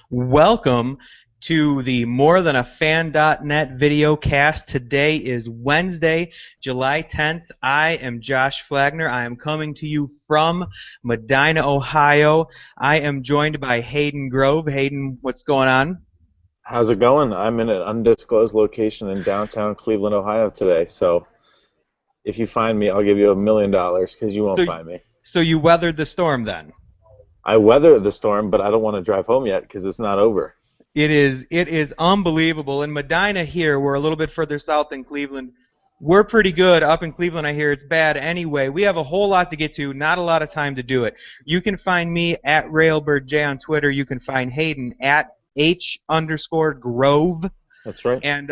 Welcome to the MoreThanAFan.net Videocast. Today is Wednesday, July 10th. I am Josh Flagner. I am coming to you from Medina, Ohio. I am joined by Hayden Grove. Hayden, what's going on? How's it going? I'm in an undisclosed location in downtown Cleveland, Ohio today. So if you find me, I'll give you $1 million because you won't So, find me. so you weathered the storm then? I weathered the storm, but I don't want to drive home yet because it's not over. It is unbelievable. In Medina here, we're a little bit further south than Cleveland. We're pretty good. Up in Cleveland, I hear it's bad anyway. We have a whole lot to get to, not a lot of time to do it. You can find me at RailbirdJ on Twitter. You can find Hayden at H_Grove. That's right. And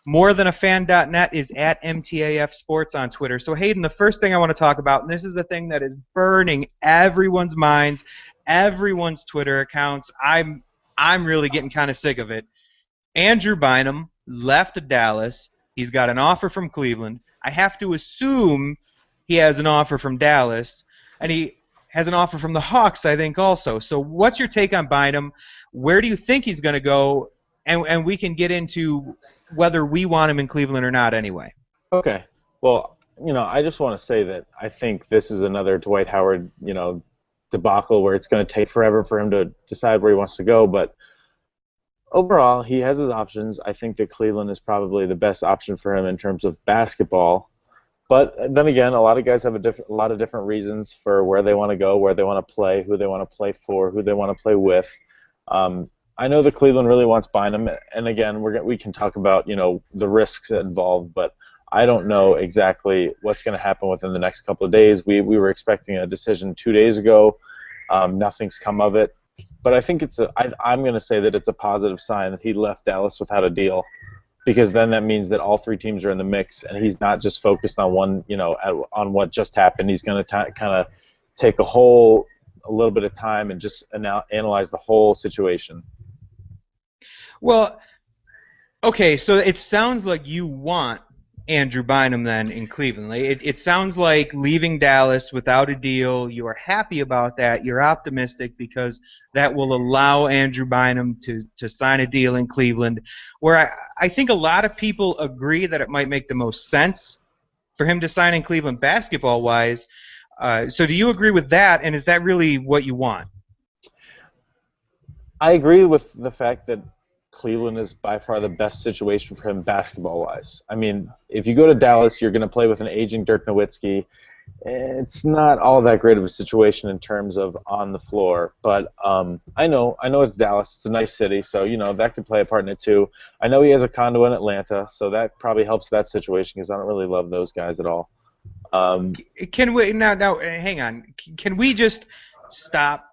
MoreThanAFan.net is at MTAF Sports on Twitter. So Hayden, the first thing I want to talk about, and this is the thing that is burning everyone's minds, everyone's Twitter accounts. I'm really getting kind of sick of it. Andrew Bynum left Dallas. He's got an offer from Cleveland. I have to assume he has an offer from Dallas, and he has an offer from the Hawks, I think, also. So what's your take on Bynum? Where do you think he's going to go? And we can get into whether we want him in Cleveland or not anyway. Okay. Well, I just want to say that I think this is another Dwight Howard, debacle where it's going to take forever for him to decide where he wants to go. But overall, he has his options. I think that Cleveland is probably the best option for him in terms of basketball. But then again, a lot of guys have a lot of different reasons for where they want to go, where they want to play, who they want to play for, who they want to play with. I know that Cleveland really wants Bynum, and again, we can talk about the risks involved, but I don't know exactly what's going to happen within the next couple of days. We were expecting a decision 2 days ago. Nothing's come of it, but I think I'm going to say that it's a positive sign that he left Dallas without a deal, because then that means that all three teams are in the mix, and he's not just focused on one, on what just happened. He's going to kind of take a little bit of time and just analyze the whole situation. Well, okay, so it sounds like you want Andrew Bynum then in Cleveland. It sounds like leaving Dallas without a deal, you are happy about that, you're optimistic because that will allow Andrew Bynum to sign a deal in Cleveland, where I think a lot of people agree that it might make the most sense for him to sign in Cleveland basketball-wise. So do you agree with that, and is that really what you want? I agree with the fact that Cleveland is by far the best situation for him basketball-wise. I mean, if you go to Dallas, you're going to play with an aging Dirk Nowitzki. It's not all that great of a situation in terms of on the floor, but I know it's Dallas. It's a nice city, so that could play a part in it too. I know he has a condo in Atlanta, so that probably helps that situation because I don't really love those guys at all. Can we now? Hang on. Can we just stop?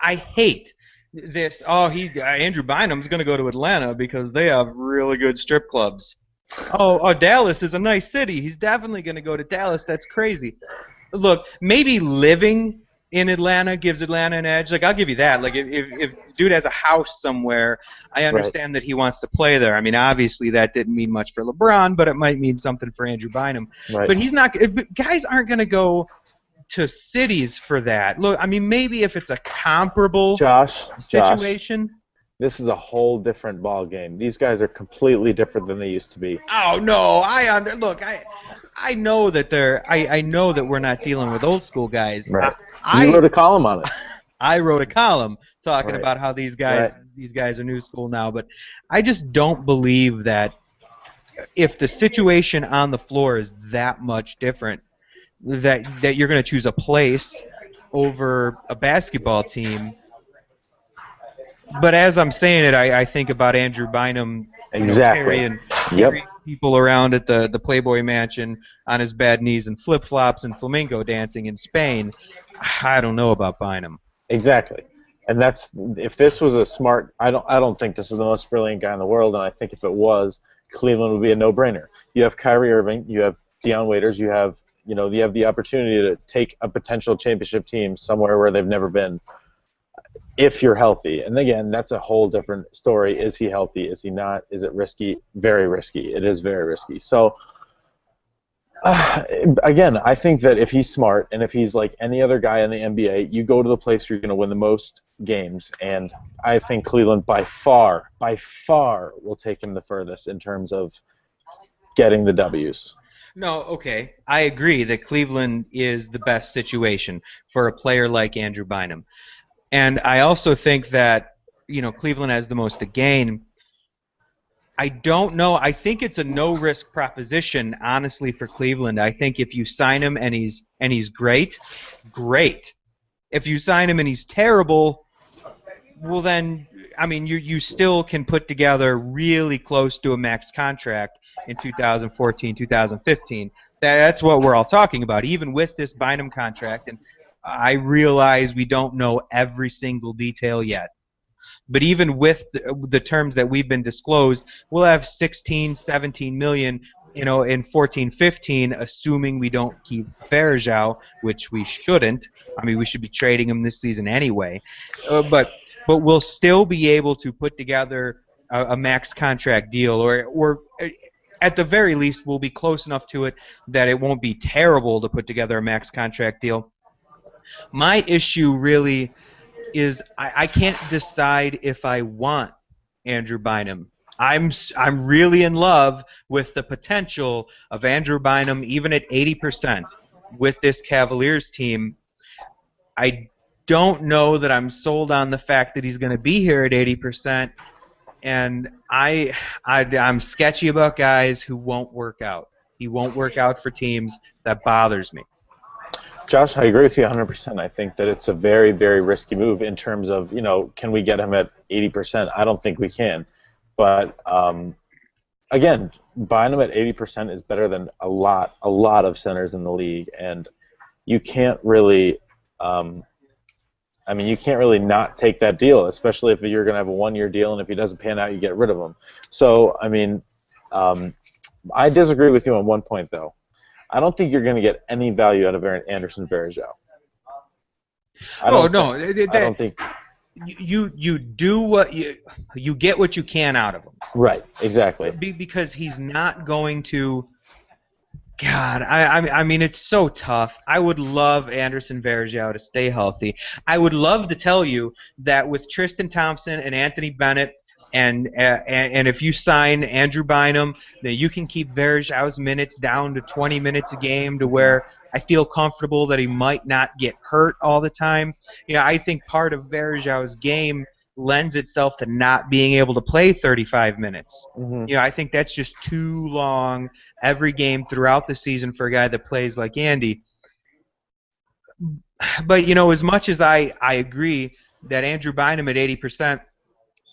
I hate this. Oh, Andrew Bynum's going to go to Atlanta because they have really good strip clubs. Oh, Dallas is a nice city. He's definitely going to go to Dallas. That's crazy. Look, maybe living in Atlanta gives Atlanta an edge. Like, I'll give you that. Like, if dude has a house somewhere, I understand that he wants to play there. I mean, obviously that didn't mean much for LeBron, but it might mean something for Andrew Bynum. Right. But he's not. Guys aren't going to go to cities for that. Look, I mean, maybe if it's a comparable situation. This is a whole different ball game. These guys are completely different than they used to be. Oh no, I know that I know that we're not dealing with old school guys. Right. You wrote a column on it. I wrote a column talking Right. about how these guys are new school now, but I just don't believe that if the situation on the floor is that much different, that you're going to choose a place over a basketball team. But as I'm saying it, I think about Andrew Bynum carrying people around at the Playboy Mansion on his bad knees and flip-flops and flamenco dancing in Spain. I don't know about Bynum. Exactly. And if this was a smart, I don't think this is the most brilliant guy in the world, and I think if it was, Cleveland would be a no-brainer. You have Kyrie Irving, you have Deion Waiters, you have the opportunity to take a potential championship team somewhere where they've never been, if you're healthy. And again, that's a whole different story. Is he healthy? Is he not? Is it risky? Very risky. It is very risky. So again, I think that if he's smart and if he's like any other guy in the NBA, you go to the place where you're going to win the most games, and I think Cleveland by far will take him the furthest in terms of getting the W's. No, okay. I agree that Cleveland is the best situation for a player like Andrew Bynum. And I also think that, Cleveland has the most to gain. I don't know. I think it's a no-risk proposition, honestly, for Cleveland. I think if you sign him and he's great, great. If you sign him and he's terrible, well then, I mean, you still can put together really close to a max contract in 2014, 2015. That's what we're all talking about, even with this Bynum contract. And I realize we don't know every single detail yet. But even with the terms that we've been disclosed, we'll have 16, 17 million, in 14, 15, assuming we don't keep Verjao, which we shouldn't. I mean, we should be trading him this season anyway. But we'll still be able to put together a max contract deal, or at the very least, we'll be close enough to it that it won't be terrible to put together a max contract deal. My issue really is I can't decide if I want Andrew Bynum. I'm really in love with the potential of Andrew Bynum, even at 80% with this Cavaliers team. I don't know that I'm sold on the fact that he's going to be here at 80%, and I'm sketchy about guys who won't work out. He won't work out for teams. That bothers me. Josh, I agree with you 100%. I think that it's a very, very risky move in terms of, can we get him at 80%? I don't think we can. But, again, buying him at 80% is better than a lot of centers in the league. And you can't really you can't really not take that deal, especially if you're going to have a one-year deal, and if he doesn't pan out, you get rid of him. So, I disagree with you on one point, though. I don't think you're going to get any value out of Anderson Varejao. I don't think you do what you get what you can out of him. Right, exactly. Because he's not going to. God, I mean, it's so tough. I would love Anderson Varejao to stay healthy. I would love to tell you that with Tristan Thompson and Anthony Bennett, and if you sign Andrew Bynum, that you can keep Verejao's minutes down to 20 minutes a game, to where I feel comfortable that he might not get hurt all the time. I think part of Verejao's game lends itself to not being able to play 35 minutes. Mm-hmm. I think that's just too long every game throughout the season for a guy that plays like Andy. But, as much as I agree that Andrew Bynum at 80%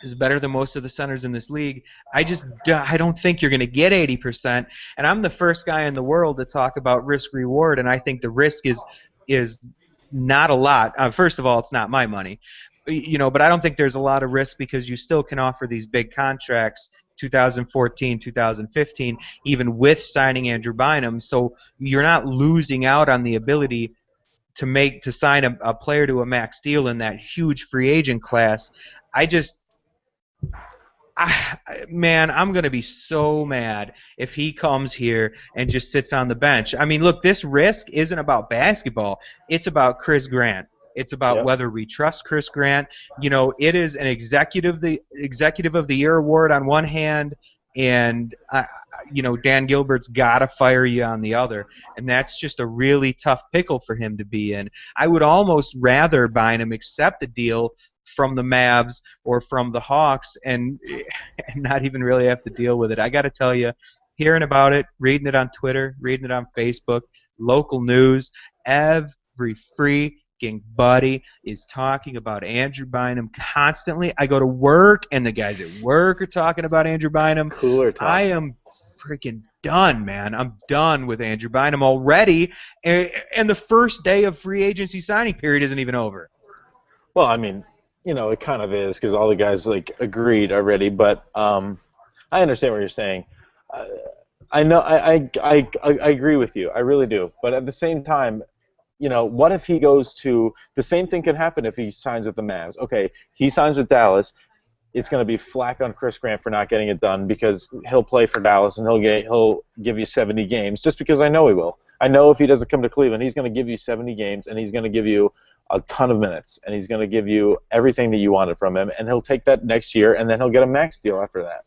is better than most of the centers in this league, I don't think you're going to get 80%. And I'm the first guy in the world to talk about risk-reward, and I think the risk is not a lot. First of all, it's not my money. But I don't think there's a lot of risk, because you still can offer these big contracts 2014, 2015, even with signing Andrew Bynum. So you're not losing out on the ability to sign a player to a max deal in that huge free agent class. Man, I'm going to be so mad if he comes here and just sits on the bench. I mean, look, this risk isn't about basketball. It's about Chris Grant. It's about whether we trust Chris Grant. It is an executive of the year award on one hand, and Dan Gilbert's got to fire you on the other, and that's just a really tough pickle for him to be in. I would almost rather Bynum accept a deal from the Mavs or from the Hawks and not even really have to deal with it. I got to tell you, hearing about it, reading it on Twitter, reading it on Facebook, local news, every freaking buddy is talking about Andrew Bynum constantly. I go to work, and the guys at work are talking about Andrew Bynum. Cooler talk. I am freaking done, man. I'm done with Andrew Bynum already, and the first day of free agency signing period isn't even over. Well, it kind of is, because all the guys agreed already. But I understand what you're saying. I know I agree with you. I really do. But at the same time, what if he goes to – the same thing can happen if he signs with the Mavs. Okay, he signs with Dallas. It's going to be flack on Chris Grant for not getting it done, because he'll play for Dallas and he'll give you 70 games, just because I know he will. I know if he doesn't come to Cleveland, he's going to give you 70 games, and he's going to give you a ton of minutes, and he's going to give you everything that you wanted from him, and he'll take that next year, and then he'll get a max deal after that.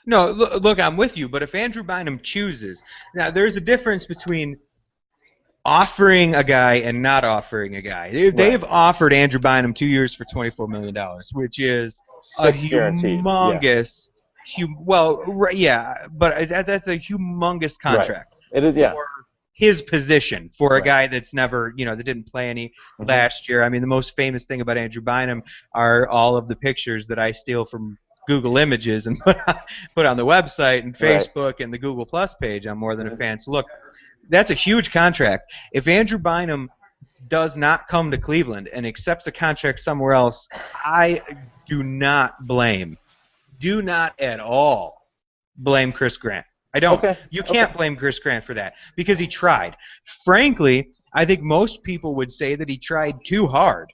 No, look, I'm with you, but if Andrew Bynum chooses, now there's a difference between offering a guy and not offering a guy. They've offered Andrew Bynum 2 years for $24 million, which is a Six guaranteed. Yeah. humongous, yeah, but that's a humongous Right. contract It is. Yeah. for his position for a Right. guy that's never, that didn't play any Mhm. last year. I mean, the most famous thing about Andrew Bynum are all of the pictures that I steal from Google Images and put on the website and Right. Facebook and the Google Plus page on More Than a Mhm. Fan. So look, that's a huge contract. If Andrew Bynum does not come to Cleveland and accepts a contract somewhere else, I do not at all blame Chris Grant. I don't. Okay. You can't blame Chris Grant for that because he tried. Frankly, I think most people would say that he tried too hard.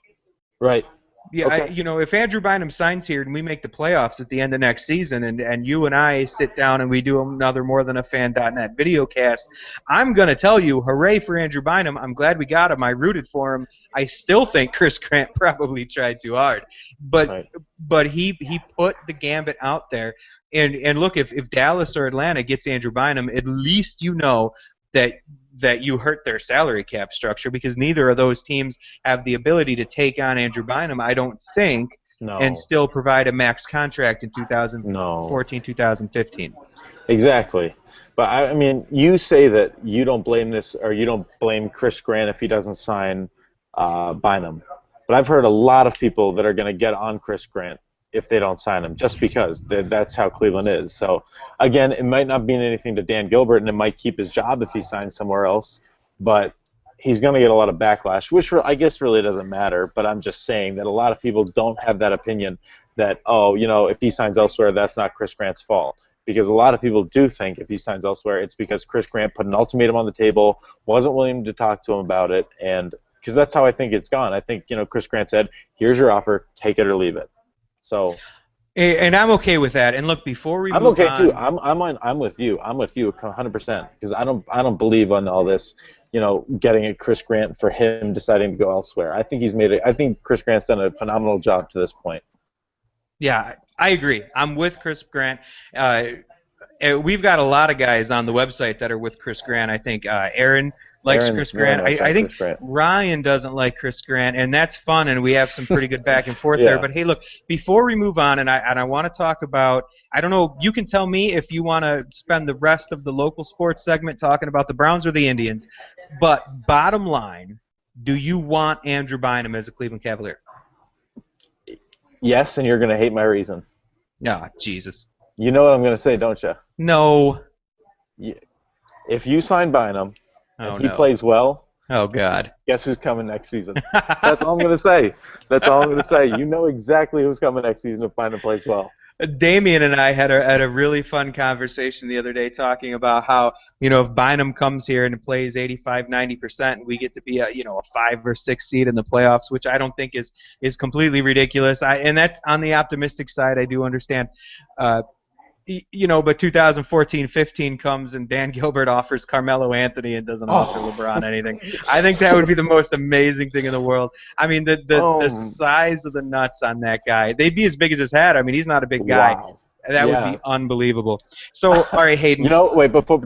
Right. Yeah, Okay. if Andrew Bynum signs here and we make the playoffs at the end of next season and you and I sit down and we do another More Than a Fan.net videocast, I'm going to tell you, hooray for Andrew Bynum. I'm glad we got him. I rooted for him. I still think Chris Grant probably tried too hard. But Right. but he put the gambit out there. And look, if Dallas or Atlanta gets Andrew Bynum, at least you know that you hurt their salary cap structure because neither of those teams have the ability to take on Andrew Bynum, I don't think, and still provide a max contract in 2014, 2015. Exactly. But I mean, you say that you don't blame this, or you don't blame Chris Grant if he doesn't sign Bynum. But I've heard a lot of people that are going to get on Chris Grant if they don't sign him, just because that's how Cleveland is. So, again, it might not mean anything to Dan Gilbert, and it might keep his job if he signs somewhere else, but he's going to get a lot of backlash, which I guess really doesn't matter, but I'm just saying that a lot of people don't have that opinion that, if he signs elsewhere, that's not Chris Grant's fault. Because a lot of people do think if he signs elsewhere, it's because Chris Grant put an ultimatum on the table, wasn't willing to talk to him about it, and because that's how I think it's gone. I think, Chris Grant said, here's your offer, take it or leave it. So, and I'm okay with that. And look, before we I'm move okay on, too. I'm with you. I'm with you 100% because I don't believe on all this. Getting a Chris Grant for him deciding to go elsewhere. I think Chris Grant's done a phenomenal job to this point. Yeah, I agree. I'm with Chris Grant. We've got a lot of guys on the website that are with Chris Grant. I think Aaron likes Chris Grant. I think Ryan doesn't like Chris Grant, and that's fun, and we have some pretty good back and forth there. But hey, look, before we move on, and I want to talk about, I don't know, you can tell me if you want to spend the rest of the local sports segment talking about the Browns or the Indians, but bottom line, do you want Andrew Bynum as a Cleveland Cavalier? Yes, and you're going to hate my reason. Ah, Jesus. You know what I'm going to say, don't you? No. If you sign Bynum and he plays well, oh God, guess who's coming next season? That's all I'm going to say. That's all I'm going to say. You know exactly who's coming next season if Bynum plays well. Damien and I had a really fun conversation the other day talking about how, if Bynum comes here and plays 85-90%, we get to be a 5 or 6 seed in the playoffs, which I don't think is completely ridiculous. And that's on the optimistic side. I do understand. But 2014-15 comes and Dan Gilbert offers Carmelo Anthony and doesn't offer LeBron anything. I think that would be the most amazing thing in the world. I mean, the size of the nuts on that guy. They'd be as big as his head. I mean, he's not a big guy. Wow. That would be unbelievable. So, all right, Hayden. Wait, before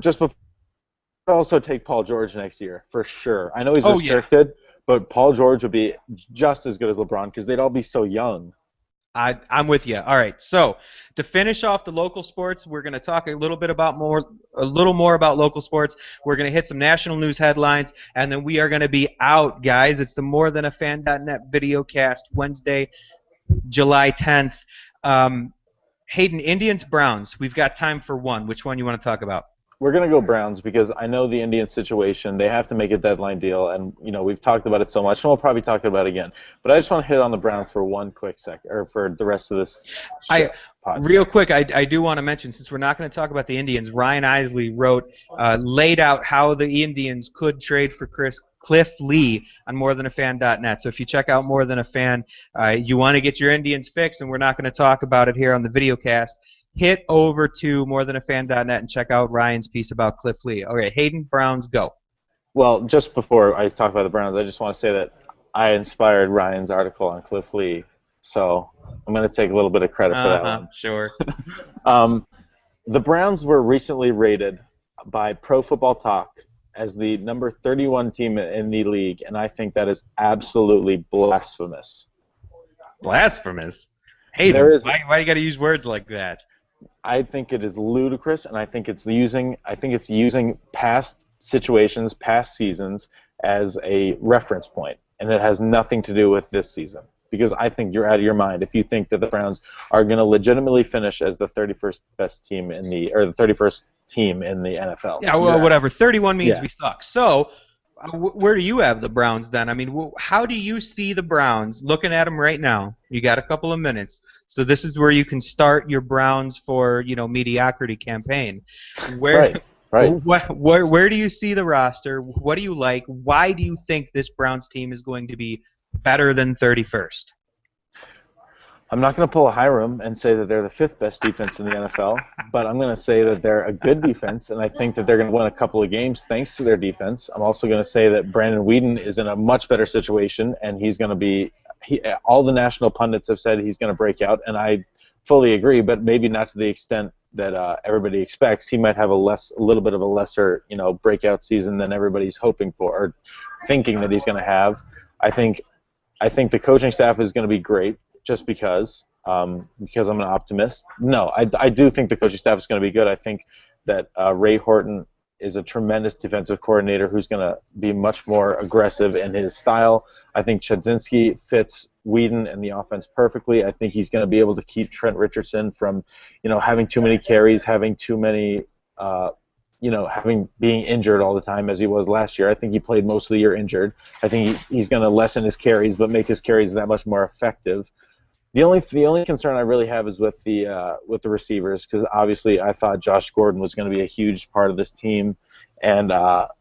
also take Paul George next year, for sure. I know he's restricted, but Paul George would be just as good as LeBron because they'd all be so young. I'm with you. All right. So to finish off the local sports, we're going to talk a little more about local sports. We're going to hit some national news headlines, and then we are going to be out, guys. It's the More Than a Fan.net videocast, Wednesday, July 10th. Hayden, Indians, Browns. We've got time for one. Which one you want to talk about? We're going to go Browns because I know the Indians situation. They have to make a deadline deal, and we've talked about it so much, and we'll probably talk about it again. But I just want to hit on the Browns for one quick second, or for the rest of this show. Real quick, I do want to mention, since we're not going to talk about the Indians, Ryan Isley laid out how the Indians could trade for Cliff Lee on morethanafan.net. So if you check out More Than a Fan, you want to get your Indians fixed, and we're not going to talk about it here on the videocast, hit over to morethanafan.net and check out Ryan's piece about Cliff Lee. Okay, Hayden, Browns, go. Well, just before I talk about the Browns, I just want to say that I inspired Ryan's article on Cliff Lee, so I'm going to take a little bit of credit for that one. Sure. Um, the Browns were recently rated by Pro Football Talk as the number 31 team in the league, and I think that is absolutely blasphemous. Blasphemous. Hey, why do you got to use words like that? I think it is ludicrous, and I think it's using past situations, past seasons as a reference point, and it has nothing to do with this season. Because I think you're out of your mind if you think that the Browns are going to legitimately finish as the 31st best team the 31st team in the NFL. Yeah, well, whatever. 31 means we suck. So, where do you have the Browns then? I mean, how do you see the Browns? Looking at them right now, you got a couple of minutes. So this is where you can start your Browns for mediocrity campaign. Right. Where do you see the roster? What do you like? Why do you think this Browns team is going to be better than 31st? I'm not going to pull a Hiram and say that they're the 5th best defense in the NFL, but I'm going to say that they're a good defense, and I think that they're going to win a couple of games thanks to their defense. I'm also going to say that Brandon Weeden is in a much better situation, and he's going to be all the national pundits have said he's going to break out, and I fully agree, but maybe not to the extent that everybody expects. He might have a little bit of a lesser breakout season than everybody's hoping for or thinking that he's going to have. I think the coaching staff is going to be great just because I'm an optimist. No, I do think the coaching staff is going to be good. I think that Ray Horton is a tremendous defensive coordinator who's going to be much more aggressive in his style. I think Chudzinski fits Weeden and the offense perfectly. I think he's going to be able to keep Trent Richardson from having too many carries, having too many being injured all the time as he was last year. I think he played most of the year injured. I think he's going to lessen his carries, but make his carries that much more effective. The only concern I really have is with the receivers, because obviously I thought Josh Gordon was going to be a huge part of this team, and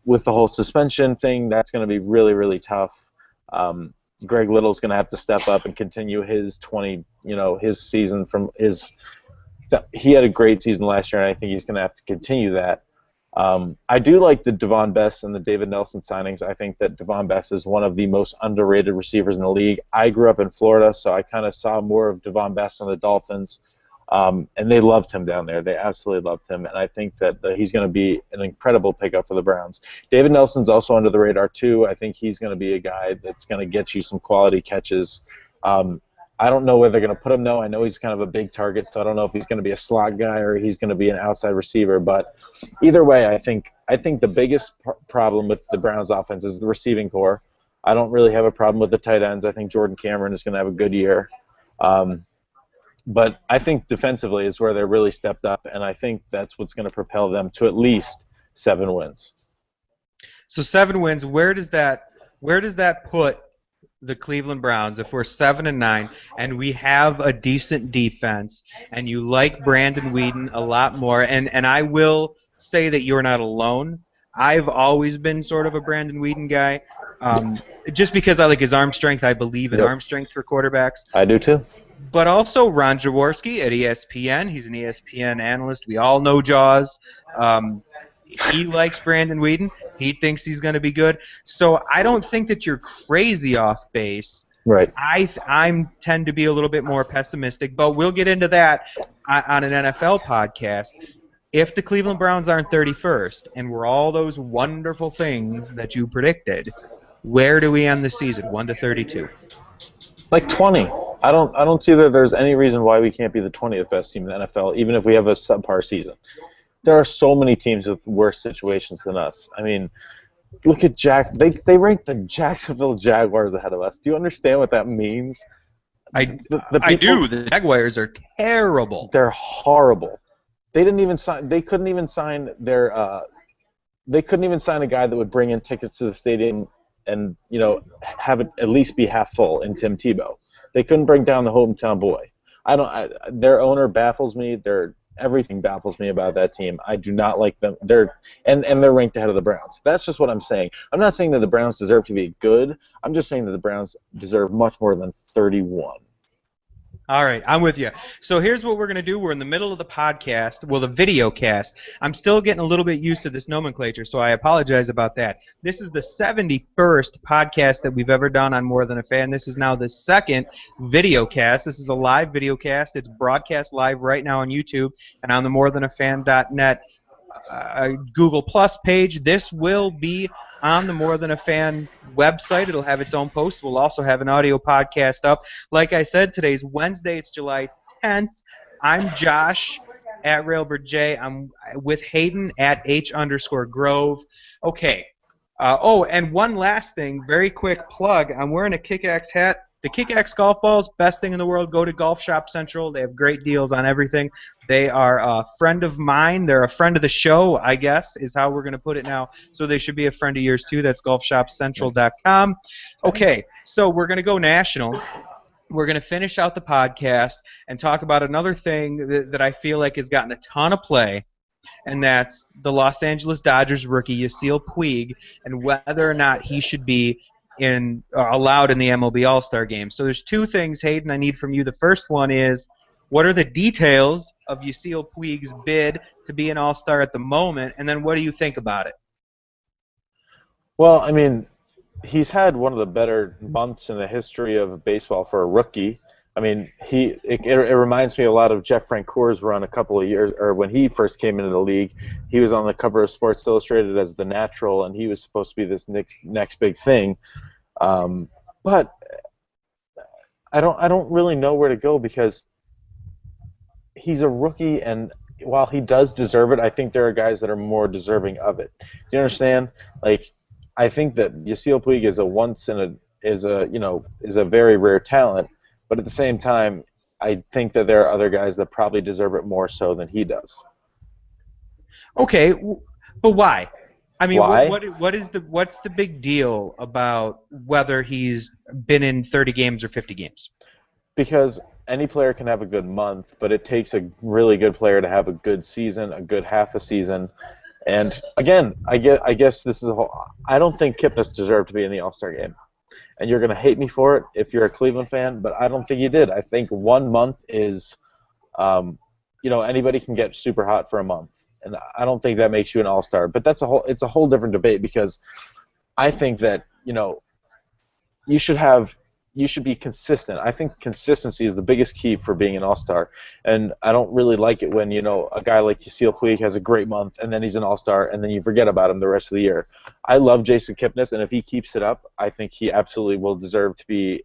with the whole suspension thing, that's going to be really, really tough. Greg Little's going to have to step up and continue his his season from his. He had a great season last year, and I think he's going to have to continue that. I do like the Devon Bess and the David Nelson signings. I think that Devon Bess is one of the most underrated receivers in the league. I grew up in Florida, so I kind of saw more of Devon Bess on the Dolphins, and they loved him down there. They absolutely loved him, and I think that he's going to be an incredible pickup for the Browns. David Nelson's also under the radar, too. I think he's going to be a guy that's going to get you some quality catches. I don't know where they're going to put him, though. I know he's kind of a big target, so I don't know if he's going to be a slot guy or he's going to be an outside receiver. But either way, I think the biggest problem with the Browns' offense is the receiving core. I don't really have a problem with the tight ends. I think Jordan Cameron is going to have a good year. But I think defensively is where they're really stepped up, and I think that's what's going to propel them to at least 7 wins. So 7 wins, where does that put the Cleveland Browns if we're 7-9 and we have a decent defense and you like Brandon Weeden a lot more, and I will say that you're not alone. I've always been sort of a Brandon Weeden guy, just because I like his arm strength. I believe in arm strength for quarterbacks. I do too. But also Ron Jaworski at ESPN. He's an ESPN analyst. We all know Jaws. He likes Brandon Weeden. He thinks he's going to be good. So I don't think that you're crazy off base. Right. I tend to be a little bit more pessimistic, but we'll get into that on an NFL podcast. If the Cleveland Browns aren't 31st and we're all those wonderful things that you predicted, where do we end the season? 1-32. Like 20. I don't see that there's any reason why we can't be the 20th best team in the NFL, even if we have a subpar season. There are so many teams with worse situations than us. I mean, look at They rank the Jacksonville Jaguars ahead of us. Do you understand what that means? I do. The Jaguars are terrible. They're horrible. They couldn't even sign They couldn't even sign a guy that would bring in tickets to the stadium and have it at least be half full in Tim Tebow. They couldn't bring down the hometown boy. Their owner baffles me. Everything baffles me about that team. I do not like them. They're ranked ahead of the Browns. That's just what I'm saying. I'm not saying that the Browns deserve to be good. I'm just saying that the Browns deserve much more than 31. All right, I'm with you. So here's what we're going to do. We're in the middle of the podcast, well, the video cast. I'm still getting a little bit used to this nomenclature, so I apologize about that. This is the 71st podcast that we've ever done on More Than a Fan. This is now the second video cast. This is a live video cast. It's broadcast live right now on YouTube and on the morethanafan.net Google Plus page. This will be on the More Than a Fan website. It'll have its own post. We'll also have an audio podcast up. Like I said, today's Wednesday. It's July 10th. I'm Josh at Railbird J. I'm with Hayden at H_Grove. Okay. And one last thing, very quick plug. I'm wearing a Kick-Axe hat. The Kick-Axe golf balls, best thing in the world. Go to Golf Shop Central. They have great deals on everything. They are a friend of mine. They're a friend of the show, I guess, is how we're going to put it now. So they should be a friend of yours, too. That's golfshopcentral.com. Okay, so we're going to go national. We're going to finish out the podcast and talk about another thing that I feel like has gotten a ton of play, and that's the Los Angeles Dodgers rookie Yasiel Puig and whether or not he should be allowed in the MLB All-Star Game. So there's two things, Hayden, I need from you. The first one is, what are the details of Yasiel Puig's bid to be an All-Star at the moment, and then what do you think about it? Well, I mean, he's had one of the better months in the history of baseball for a rookie. I mean, it reminds me a lot of Jeff Francoeur's run a couple of years, or when he first came into the league. He was on the cover of Sports Illustrated as the natural, and he was supposed to be this next big thing. But I don't really know where to go because he's a rookie, and while he does deserve it, I think there are guys that are more deserving of it. Do you understand? Like, I think that Yasiel Puig is a very rare talent. But at the same time, I think that there are other guys that probably deserve it more so than he does. Okay, but why? I mean, why? What's the big deal about whether he's been in 30 games or 50 games? Because any player can have a good month, but it takes a really good player to have a good season, a good half a season. And again, I guess this is a whole. I don't think Kipnis deserved to be in the All-Star game. And you're going to hate me for it if you're a Cleveland fan, but I don't think he did. I think 1 month is, anybody can get super hot for a month, and I don't think that makes you an all-star. But it's a whole different debate because I think that you should be consistent. I think consistency is the biggest key for being an all-star, and I don't really like it when a guy like Yasiel Puig has a great month and then he's an all-star and then you forget about him the rest of the year. I love Jason Kipnis, and if he keeps it up, I think he absolutely will deserve to be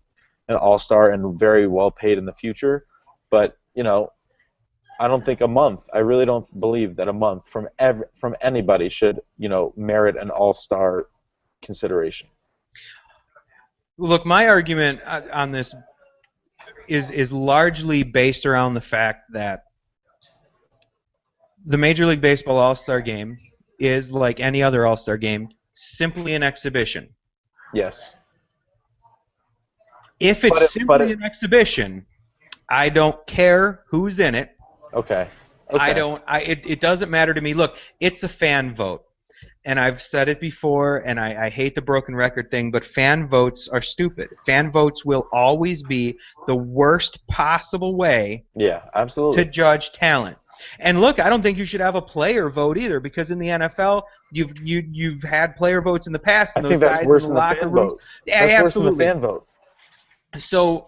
an all-star and very well paid in the future. But I don't think a month. I really don't believe that a month from anybody should merit an all-star consideration. Look, my argument on this is largely based around the fact that the Major League Baseball All-Star Game is, like any other All-Star Game, simply an exhibition. Yes. If it's simply an exhibition, I don't care who's in it. Okay. It doesn't matter to me. Look, it's a fan vote. And I've said it before, and I hate the broken record thing, but fan votes are stupid. Fan votes will always be the worst possible way absolutely. to judge talent. And look, I don't think you should have a player vote either, because in the NFL, you've had player votes in the past, and those guys in the locker room. Yeah, absolutely. Worse than the fan vote. So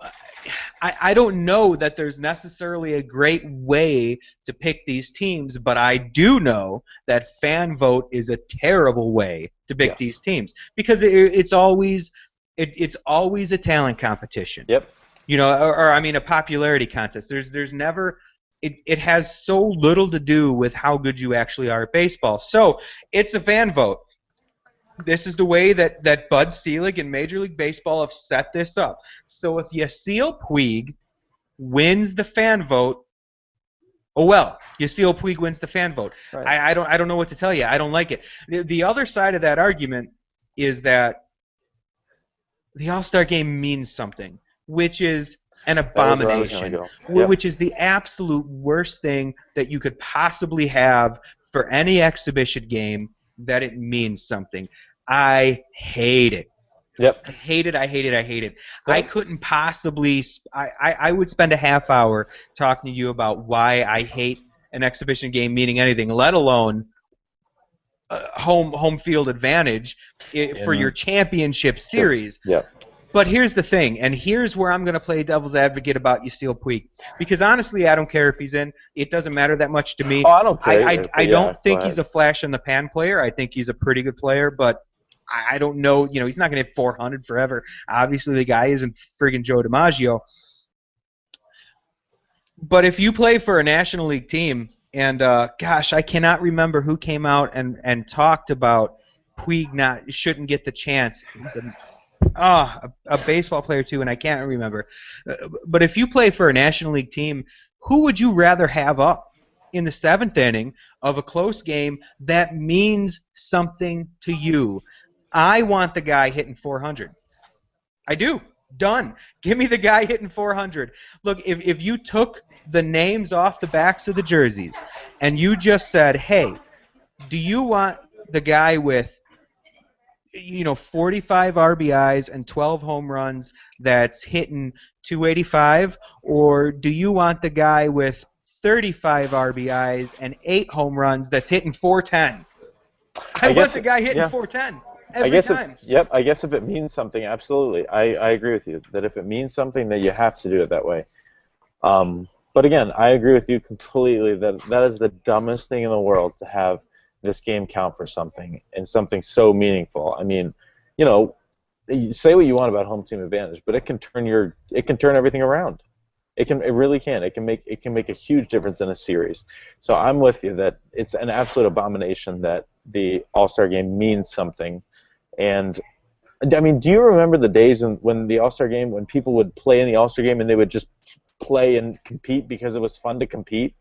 I don't know that there's necessarily a great way to pick these teams, but I do know that fan vote is a terrible way to pick these teams because it's always a talent competition. Yep. Or a popularity contest. There's never it has so little to do with how good you actually are at baseball. So it's a fan vote. This is the way that Bud Selig and Major League Baseball have set this up. So if Yasiel Puig wins the fan vote, Yasiel Puig wins the fan vote. Right. I don't know what to tell you. I don't like it. The other side of that argument is that the All-Star Game means something, which is an abomination, which is the absolute worst thing that you could possibly have for any exhibition game, that it means something. I hate it. Yep. I hate it. I hate it. I hate it. I Yep. couldn't possibly. I would spend a half hour talking to you about why I hate an exhibition game meaning anything, let alone home field advantage for your In championship sure. series. Yep. But here's the thing, and here's where I'm going to play devil's advocate about Yasiel Puig, because honestly, I don't care if he's in. It doesn't matter that much to me. Oh, I don't care either. I But yeah, don't go think he's ahead. a flash in the pan player. I think he's a pretty good player, but I don't know. You know, he's not going to hit 400 forever. Obviously, the guy isn't friggin' Joe DiMaggio. But if you play for a National League team, and gosh, I cannot remember who came out and talked about Puig not shouldn't get the chance. He's a baseball player too, and I can't remember. But if you play for a National League team, who would you rather have up in the seventh inning of a close game that means something to you? I want the guy hitting 400. I do. Done. Give me the guy hitting 400. Look, if you took the names off the backs of the jerseys and you just said, hey, do you want the guy with 45 RBIs and 12 home runs that's hitting 285, or do you want the guy with 35 RBIs and 8 home runs that's hitting 410? I I want guess. the guy hitting Yeah. 410 I every guess if time. yep, I guess if it means something, absolutely. I agree with you that if it means something, that you have to do it that way. But again, I agree with you completely that that is the dumbest thing in the world to have this game count for something and something so meaningful. I mean, you know, you say what you want about home team advantage, but it can turn everything around. It really can. It can make a huge difference in a series. So I'm with you that it's an absolute abomination that the All-Star game means something. And I mean, do you remember the days when the All-Star game, when people would play in the All-Star game and they would just play and compete because it was fun to compete?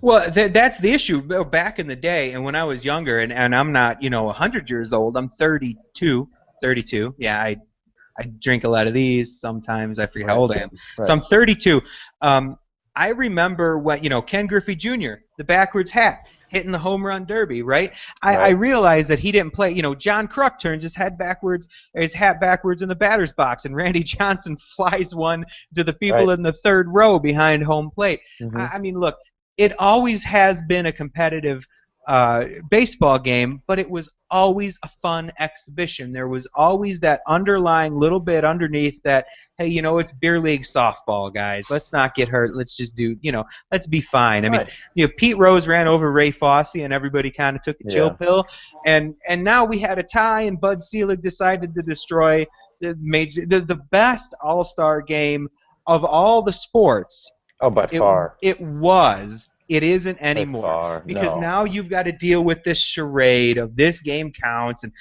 Well, that's the issue. Back in the day, and when I was younger, and I'm not, 100 years old. I'm 32. 32. Yeah, I drink a lot of these. Sometimes I forget how Right. old I am. So Right. I'm 32. I remember when, Ken Griffey Jr., the backwards hat, hitting the home run derby, right? I Right. realized that he didn't play. John Kruk turns his hat backwards in the batter's box, and Randy Johnson flies one to the people Right. in the third row behind home plate. Hmm. I mean, look, it always has been a competitive baseball game, but it was always a fun exhibition. There was always that underlying little bit underneath that, hey, it's beer league softball, guys. Let's not get hurt. Let's just let's be fine. I mean, Right. Pete Rose ran over Ray Fosse, and everybody kind of took a chill Yeah. pill. And now we had a tie, and Bud Selig decided to destroy the best All-Star game of all the sports. Oh, by It far. it was. It isn't By anymore far. because No. now you've got to deal with this charade of this game counts, and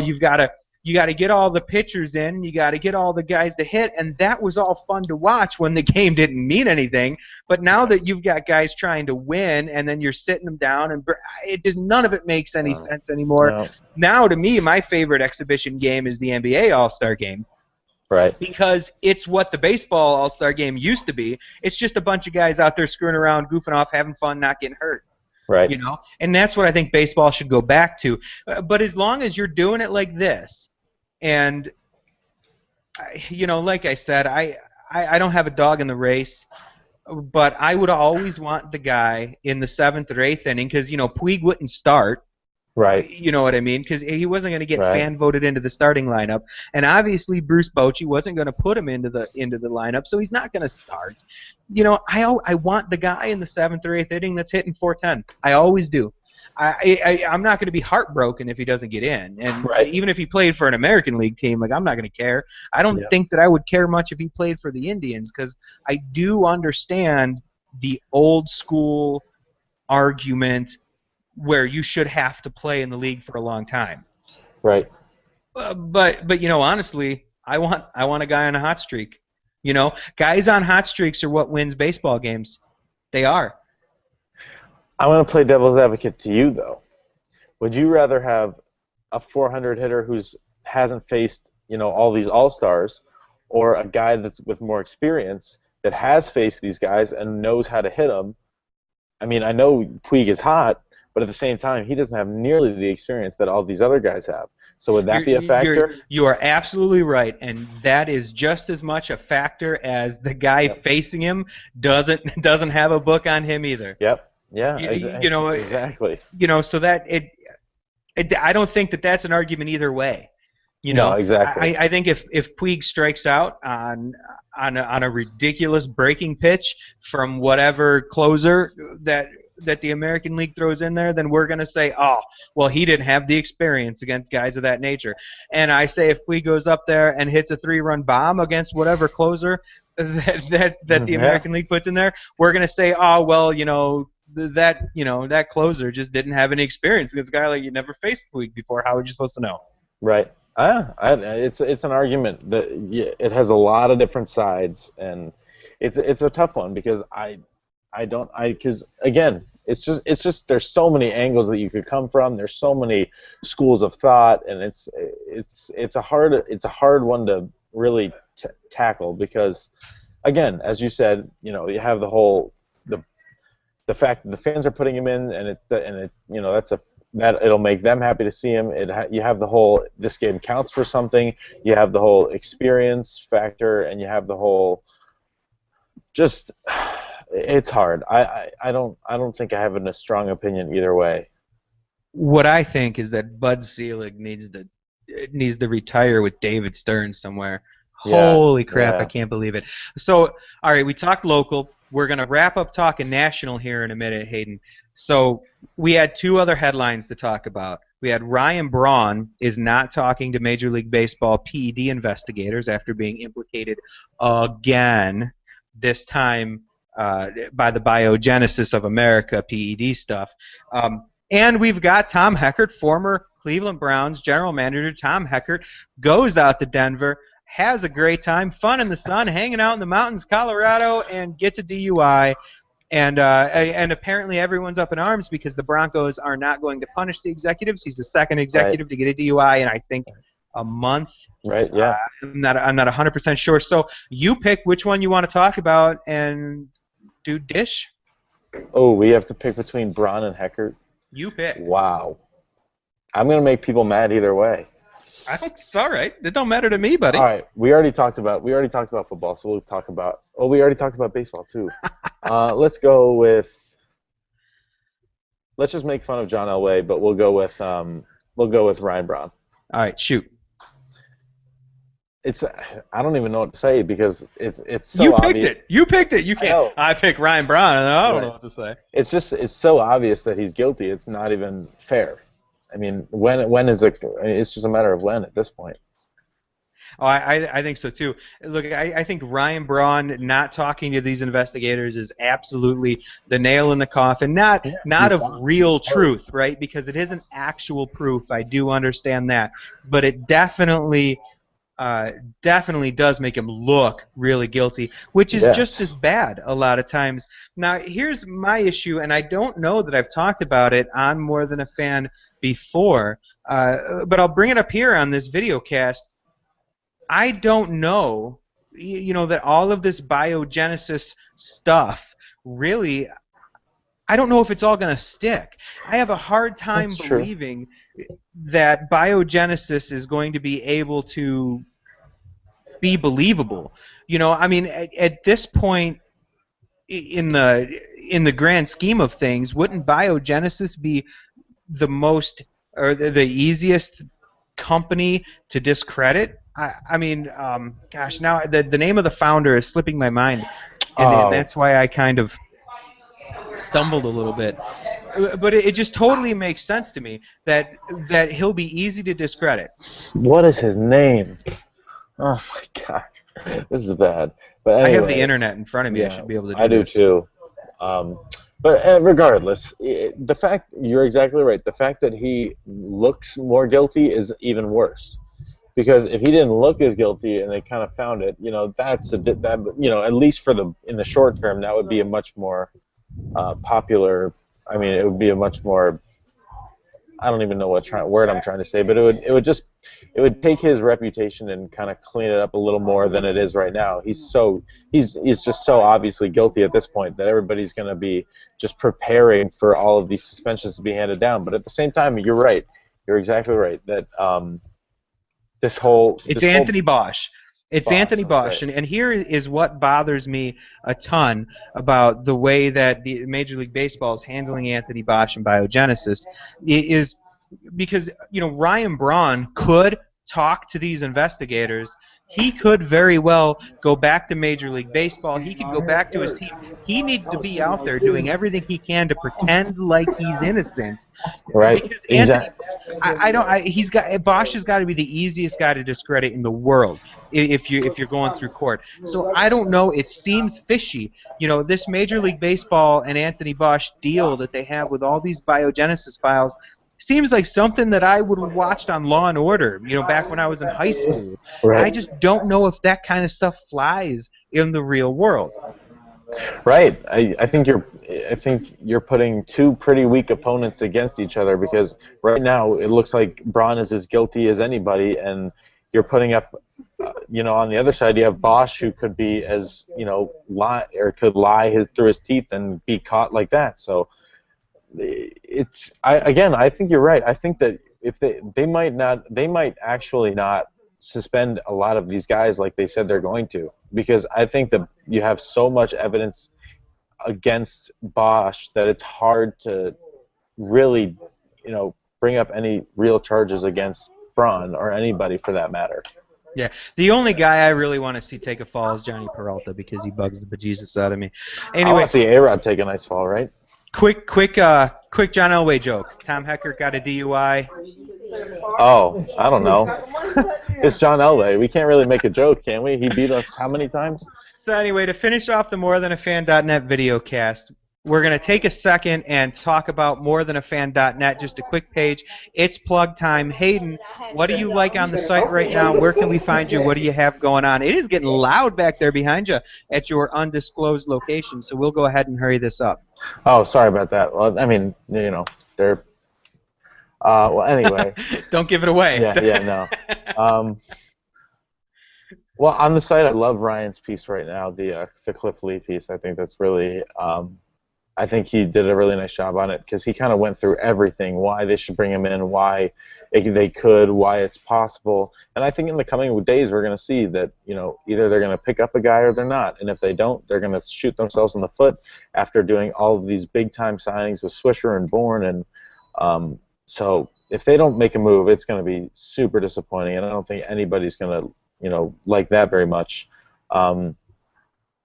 you got to get all the pitchers in, you got to get all the guys to hit, and that was all fun to watch when the game didn't mean anything. But now that you've got guys trying to win, and then you're sitting them down, and none of it makes any No. sense anymore. No. Now, to me, my favorite exhibition game is the NBA All-Star Game, Right. because it's what the baseball All-Star Game used to be. It's just a bunch of guys out there screwing around, goofing off, having fun, not getting hurt. Right. And that's what I think baseball should go back to. But as long as you're doing it like this, and like I said, I don't have a dog in the race, but I would always want the guy in the seventh or eighth inning because Puig wouldn't start. Right. You know what I mean? Because he wasn't going to get Right. fan voted into the starting lineup, and obviously Bruce Bochy wasn't going to put him into the lineup, so he's not going to start. I want the guy in the seventh or eighth inning that's hitting 410. I always do. I'm not going to be heartbroken if he doesn't get in, and Right. even if he played for an American League team, like I'm not going to care. I don't Yeah. think that I would care much if he played for the Indians because I do understand the old school argument where you should have to play in the league for a long time. Right. But honestly, I want a guy on a hot streak. Guys on hot streaks are what wins baseball games. They are. I want to play devil's advocate to you, though. Would you rather have a 400 hitter who's hasn't faced all these all-stars, or a guy that's with more experience that has faced these guys and knows how to hit them? I mean, I know Puig is hot, but at the same time, he doesn't have nearly the experience that all these other guys have. So would that be a factor? You are absolutely right, and that is just as much a factor as the guy facing him doesn't have a book on him either. Yep. Yeah. You know, Exactly. So that I don't think that that's an argument either way. No, exactly. I think if Puig strikes out on a ridiculous breaking pitch from whatever closer that the American League throws in there, then we're going to say, oh, well, he didn't have the experience against guys of that nature. And I say if Puig goes up there and hits a 3-run bomb against whatever closer that the American League puts in there, we're going to say, oh, well, that closer just didn't have any experience against a guy like you never faced Puig before. How are you supposed to know? Right. It's an argument that it has a lot of different sides, and it's a tough one because because again, it's just there's so many angles that you could come from. There's so many schools of thought, and it's a hard one to really tackle because, again, as you said, you have the fact that the fans are putting him in, and that it'll make them happy to see him. You have the whole this game counts for something. You have the whole experience factor, and you have the whole just. It's hard. I don't think I have a strong opinion either way. What I think is that Bud Selig needs to retire with David Stern somewhere. Yeah, Holy crap! yeah. I can't believe it. So, all right, we talked local. We're gonna wrap up talking national here in a minute, Hayden. So we had 2 other headlines to talk about. We had Ryan Braun is not talking to Major League Baseball PED investigators after being implicated again. This time. By the Biogenesis of America PED stuff. And we've got Tom Heckert, former Cleveland Browns general manager. Tom Heckert goes out to Denver, has a great time, fun in the sun, hanging out in the mountains, Colorado, and gets a DUI. And apparently everyone's up in arms because the Broncos are not going to punish the executives. He's the second executive to get a DUI in, I think, a month. Right, yeah. I'm not 100% sure. So you pick which one you want to talk about and do dish. Oh, we have to pick between Braun and Heckert? You pick. Wow. I'm going to make people mad either way. It's all right. It don't matter to me, buddy. All right. We already talked about football, so we'll talk about we already talked about baseball too. Let's just make fun of John Elway, but we'll go with Ryan Braun. All right, shoot. I don't even know what to say because it's so obvious. You picked it. You can't. I picked Ryan Braun, and I don't know what to say. It's so obvious that he's guilty. It's not even fair. I mean, when is it? It's just a matter of when at this point. Oh, I think so too. Look, I think Ryan Braun not talking to these investigators is absolutely the nail in the coffin. Not of real truth, right? Because it isn't actual proof. I do understand that, but it definitely does make him look really guilty, which is just as bad a lot of times. Now, here's my issue, and I don't know that I've talked about it on More Than a Fan before, but I'll bring it up here on this videocast. I don't know, that all of this biogenesis stuff really, I don't know if it's all going to stick. I have a hard time believing that biogenesis is going to be able to be believable. I mean, at this point in the grand scheme of things, wouldn't biogenesis be the most or the easiest company to discredit? I mean, gosh, now the name of the founder is slipping my mind, and that's why I kind of stumbled a little bit. But it just totally makes sense to me that he'll be easy to discredit. What is his name? Oh my God, this is bad. But anyway, I have the internet in front of me. I should be able to do this. I do too. But regardless, the fact you're exactly right. The fact that he looks more guilty is even worse. Because if he didn't look as guilty and they kind of found it, at least in the short term, that would be a much more popular. I mean, it would be a much more. I don't even know what word I'm trying to say, but it would take his reputation and kind of clean it up a little more than it is right now. He's just so obviously guilty at this point that everybody's going to be just preparing for all of these suspensions to be handed down. But at the same time, you're right. You're exactly right. That It's this whole Anthony Bosch. It's boss. Anthony That's Bosch, right. and here is what bothers me a ton about the way that the Major League Baseball is handling Anthony Bosch and biogenesis is because Ryan Braun could talk to these investigators. He could very well go back to Major League Baseball. He could go back to his team. He needs to be out there doing everything he can to pretend like he's innocent, Right. because Anthony, Exactly. I don't. He's got Bosch has got to be the easiest guy to discredit in the world if you're going through court. So I don't know. It seems fishy. This Major League Baseball and Anthony Bosch deal that they have with all these biogenesis files seems like something that I would have watched on Law and Order. Back when I was in high school. I Right. just don't know if that kind of stuff flies in the real world. Right. I think you're putting two pretty weak opponents against each other, because right now it looks like Braun is as guilty as anybody, and you're putting up, on the other side you have Bosch, who could be as could lie through his teeth and be caught like that. So I think you're right. I think that if they might actually not suspend a lot of these guys like they said they're going to, because I think that you have so much evidence against Bosch that it's hard to really, bring up any real charges against Braun or anybody for that matter. Yeah, the only guy I really want to see take a fall is Johnny Peralta, because he bugs the bejesus out of me. I Anyway, want to see A-Rod take a nice fall, right? quick John Elway joke. Tom Heckert got a DUI. Oh, I don't know. It's John Elway. We can't really make a joke, can we? He beat us how many times? So anyway, to finish off the MoreThanAFan.net videocast, we're going to take a second and talk about MoreThanAFan.net, just a quick page. It's plug time. Hayden, what do you like on the site right now? Where can we find you? What do you have going on? It is getting loud back there behind you at your undisclosed location, so we'll go ahead and hurry this up. Oh, sorry about that. Well, I mean, they're... well, anyway. Don't give it away. Yeah, no. Well, on the site, I love Ryan's piece right now, the Cliff Lee piece. I think that's really... I think he did a really nice job on it, because he kind of went through everything, why they should bring him in, why they could, why it's possible. And I think in the coming days we're going to see that, either they're going to pick up a guy or they're not. And if they don't, they're going to shoot themselves in the foot after doing all of these big-time signings with Swisher and Bourne. And so if they don't make a move, it's going to be super disappointing. And I don't think anybody's going to, like that very much.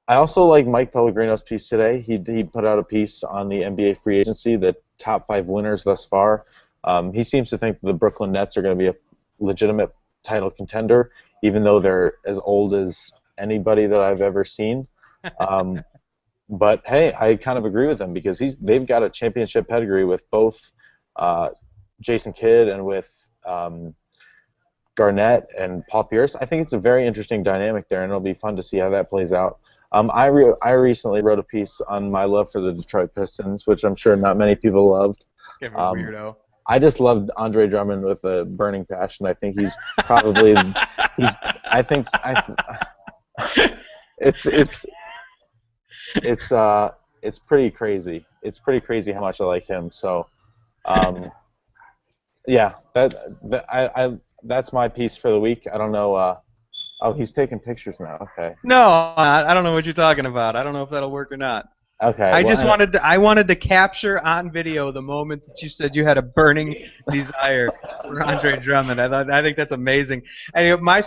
I also like Mike Pellegrino's piece today. He put out a piece on the NBA free agency, the top 5 winners thus far. He seems to think the Brooklyn Nets are going to be a legitimate title contender, even though they're as old as anybody that I've ever seen. But hey, I kind of agree with him, because they've got a championship pedigree with both Jason Kidd and with Garnett and Paul Pierce. I think it's a very interesting dynamic there, and it'll be fun to see how that plays out. I recently wrote a piece on my love for the Detroit Pistons, which I'm sure not many people loved. Weirdo. I just loved Andre Drummond with a burning passion. I think he's probably it's pretty crazy. It's pretty crazy how much I like him. So, yeah, that's my piece for the week. I don't know. Oh, he's taking pictures now. Okay. No, I don't know what you're talking about. I don't know if that'll work or not. Okay. I wanted to capture on video the moment that you said you had a burning desire for Andre Drummond. I think that's amazing. Anyway, my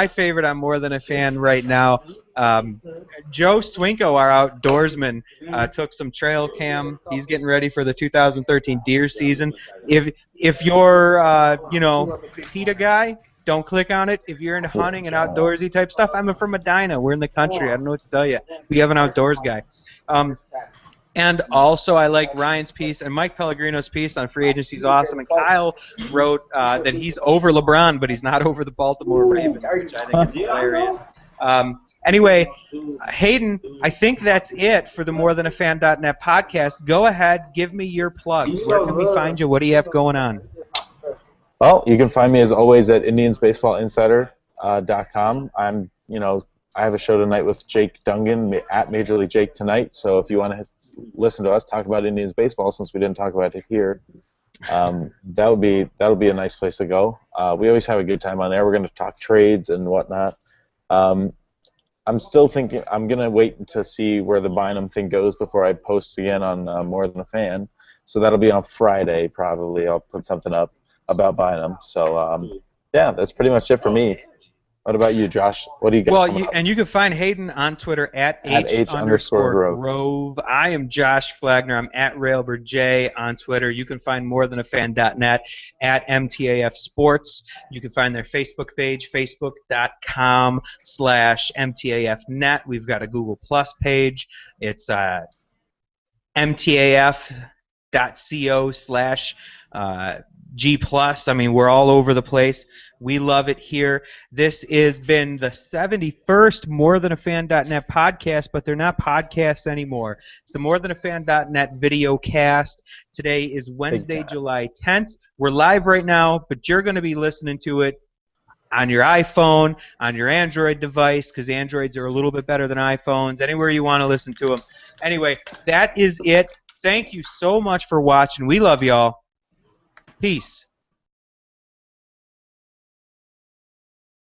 favorite on More Than a Fan right now. Joe Swinko, our outdoorsman, took some trail cam. He's getting ready for the 2013 deer season. If you're PETA guy, don't click on it. If you're into hunting and outdoorsy type stuff, I'm from Medina. We're in the country. I don't know what to tell you. We have an outdoors guy. And also, I like Ryan's piece and Mike Pellegrino's piece on free agency is awesome. And Kyle wrote that he's over LeBron, but he's not over the Baltimore Ravens, which I think is hilarious. Anyway, Hayden, I think that's it for the MoreThanAFan.net podcast. Go ahead, give me your plugs. Where can we find you? What do you have going on? Well, you can find me as always at IndiansBaseballInsider.com. I have a show tonight with Jake Dungan at Major League Jake tonight. So if you want to listen to us talk about Indians baseball, since we didn't talk about it here, that'll be a nice place to go. We always have a good time on there. We're going to talk trades and whatnot. Um, I'm still thinking I'm going to wait to see where the Bynum thing goes before I post again on More Than a Fan. So that'll be on Friday probably. I'll put something up about Bynum. So yeah, that's pretty much it for me. What about you, Josh? What do you got Well, coming up? you can find Hayden on Twitter at At H H underscore underscore Grove. Grove. I am Josh Flagner. I'm at RailbirdJ on Twitter. You can find morethanafan.net at MTAF Sports. You can find their Facebook page, facebook.com/MTAFnet. We've got a Google Plus page. It's mtaf.co/G+. I mean, we're all over the place. We love it here. This has been the 71st MoreThanAFan.net podcast, but they're not podcasts anymore. It's the MoreThanAFan.net Videocast. Today is Wednesday, July 10th. We're live right now, but you're going to be listening to it on your iPhone, on your Android device, because Androids are a little bit better than iPhones, anywhere you want to listen to them. Anyway, that is it. Thank you so much for watching. We love y'all. Peace.